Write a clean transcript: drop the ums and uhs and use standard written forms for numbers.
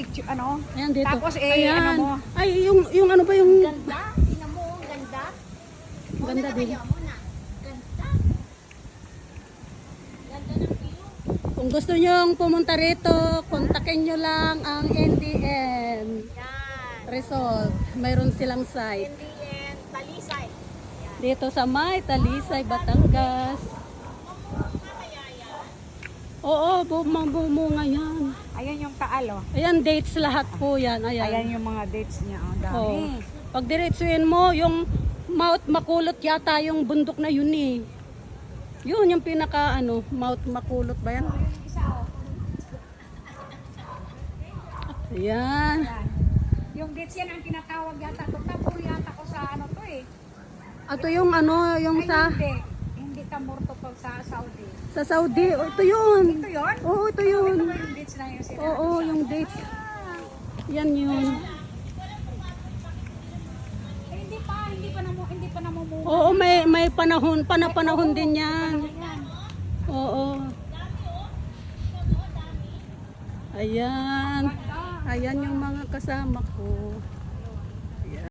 picture, ano? Ayan dito. Tapos Ayan. ano mo? Ay, yung ano ba yung... Ganda. Tingnan mo, ang ganda. Ganda din. Muna. Ganda. Ganda ng view. Kung gusto nyo pumunta rito, kontakin nyo lang ang NDN Yan. Resort. Mayroon silang site. NDN, Talisay. Yan. Dito sa May, Talisay, Batangas. Oo, bumunga yan. Ayan yung kaalo. Ayan, dates lahat po yan. Ayan Ayan. yung mga dates niya. Ang dami. Oh. Pag diretsuin mo, yung Mount Makulot yata yung bundok na yun eh. Yun yung pinaka ano, Mount Makulot ba yan? Ayan. Yan. Yung dates yan ang tinatawag yata. Tapos yata ko sa ano to eh. Ito yung ano, yung Ay, sa hindi Tamurto pag sa Saudi. sa Saudi. Oh, ito yun. Ito yun? Oo, ito Ito yun. ba yung dates na yung sinabi? Oo, yung dates. Yan yun. Eh, hindi pa namumuhay. Oo, may panahon, panahon din yan. Ayan. Oo. Ayan. Ayan yung mga kasama ko.